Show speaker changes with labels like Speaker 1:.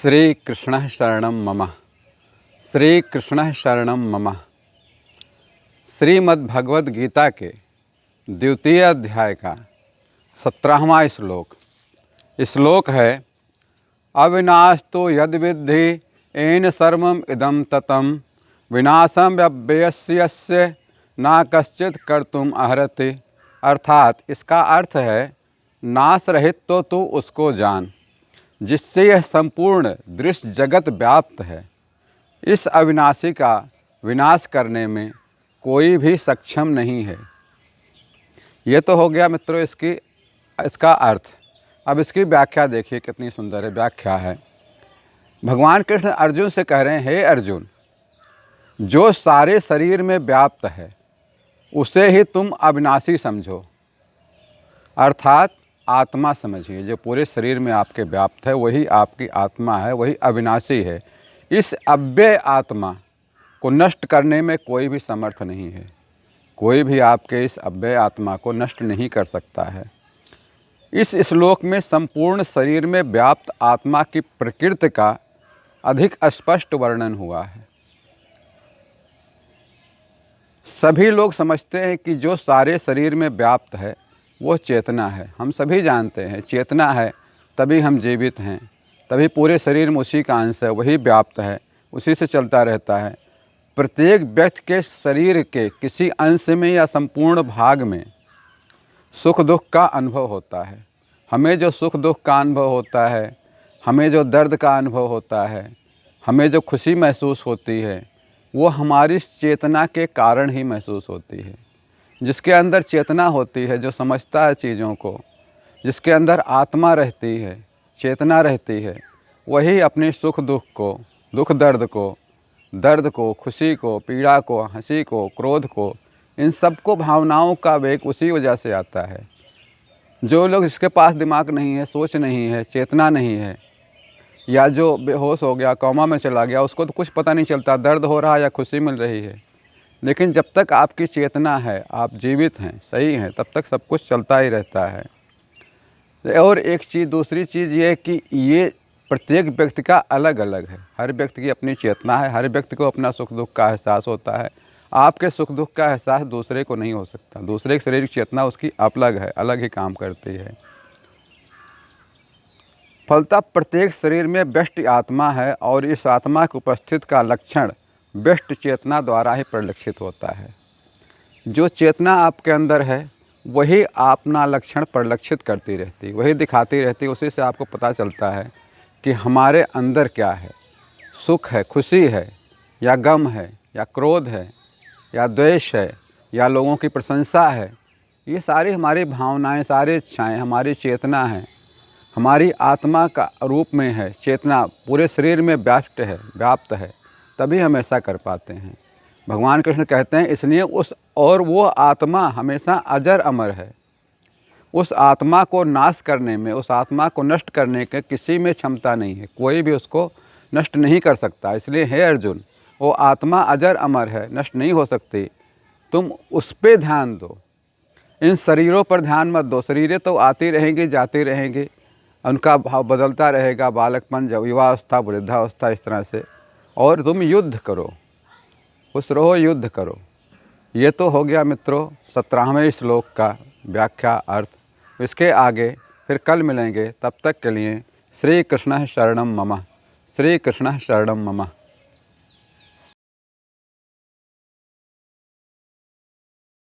Speaker 1: श्री कृष्ण शरणं मम। श्री कृष्ण शरणं मम। श्रीमद् भगवद गीता के द्वितीय अध्याय का 17वां श्लोक। श्लोक है, अविनाश यद विद्धि येन सर्वम इदम ततम विनाशम व्यव्ययस्य न कश्चित कर्तुम अर्हति। अर्थात इसका अर्थ है, नाश रहित तो तू उसको जान जिससे यह संपूर्ण दृश्य जगत व्याप्त है। इस अविनाशी का विनाश करने में कोई भी सक्षम नहीं है। ये तो हो गया मित्रों इसका अर्थ। अब इसकी व्याख्या देखिए, कितनी सुंदर है व्याख्या है। भगवान कृष्ण अर्जुन से कह रहे हैं, हे अर्जुन, जो सारे शरीर में व्याप्त है उसे ही तुम अविनाशी समझो। अर्थात आत्मा समझिए, जो पूरे शरीर में आपके व्याप्त है वही आपकी आत्मा है, वही अविनाशी है। इस अव्यय आत्मा को नष्ट करने में कोई भी समर्थ नहीं है। कोई भी आपके इस अव्यय आत्मा को नष्ट नहीं कर सकता है। इस श्लोक में संपूर्ण शरीर में व्याप्त आत्मा की प्रकृति का अधिक स्पष्ट वर्णन हुआ है। सभी लोग समझते हैं कि जो सारे शरीर में व्याप्त है वो चेतना है। हम सभी जानते हैं चेतना है, तभी हम जीवित हैं, तभी पूरे शरीर में उसी का अंश है, वही व्याप्त है, उसी से चलता रहता है। प्रत्येक व्यक्ति के शरीर के किसी अंश में या संपूर्ण भाग में सुख दुख का अनुभव होता है। हमें जो सुख दुख का अनुभव होता है, हमें जो दर्द का अनुभव होता है, हमें जो खुशी महसूस होती है, वो हमारी चेतना के कारण ही महसूस होती है। जिसके अंदर चेतना होती है, जो समझता है चीज़ों को, जिसके अंदर आत्मा रहती है, चेतना रहती है, वही अपने सुख दुख को, दुख दर्द को, खुशी को, पीड़ा को, हंसी को, क्रोध को, इन सब को भावनाओं का वेग उसी वजह से आता है। जो लोग जिसके पास दिमाग नहीं है, सोच नहीं है, चेतना नहीं है, या जो बेहोश हो गया, कोमा में चला गया, उसको तो कुछ पता नहीं चलता दर्द हो रहा है या खुशी मिल रही है। लेकिन जब तक आपकी चेतना है, आप जीवित हैं, सही हैं, तब तक सब कुछ चलता ही रहता है। और एक चीज़, दूसरी चीज़ ये कि ये प्रत्येक व्यक्ति का अलग अलग है। हर व्यक्ति की अपनी चेतना है, हर व्यक्ति को अपना सुख दुख का एहसास होता है। आपके सुख दुख का एहसास दूसरे को नहीं हो सकता। दूसरे की शारीरिक चेतना उसकी अलग है, अलग ही काम करती है। फलतः प्रत्येक शरीर में व्यष्टि आत्मा है और इस आत्मा के उपस्थित का लक्षण व्यष्टि चेतना द्वारा ही परिलक्षित होता है। जो चेतना आपके अंदर है वही अपना लक्षण परिलक्षित करती रहती, वही दिखाती रहती। उसी से आपको पता चलता है कि हमारे अंदर क्या है। सुख है, खुशी है, या गम है, या क्रोध है, या द्वेष है, या लोगों की प्रशंसा है। ये सारी हमारी भावनाएं, सारी इच्छाएँ हमारी चेतना है, हमारी आत्मा का रूप में है। चेतना पूरे शरीर में व्याप्त है, तभी हम ऐसा कर पाते हैं। भगवान कृष्ण कहते हैं, इसलिए वो आत्मा हमेशा अजर अमर है। उस आत्मा को नाश करने में, उस आत्मा को नष्ट करने के किसी में क्षमता नहीं है। कोई भी उसको नष्ट नहीं कर सकता। इसलिए हे अर्जुन, वो आत्मा अजर अमर है, नष्ट नहीं हो सकती। तुम उस पर ध्यान दो, इन शरीरों पर ध्यान मत दो। शरीरें तो आती रहेंगी, जाती रहेंगी, उनका भाव बदलता रहेगा, बालकपन, युवावस्था, वृद्धावस्था, इस तरह से। और तुम युद्ध करो, खुश रहो, युद्ध करो। ये तो हो गया मित्रों 17वें श्लोक का व्याख्या अर्थ। इसके आगे फिर कल मिलेंगे। तब तक के लिए श्री कृष्ण शरणं मम। श्री कृष्ण शरणं मम।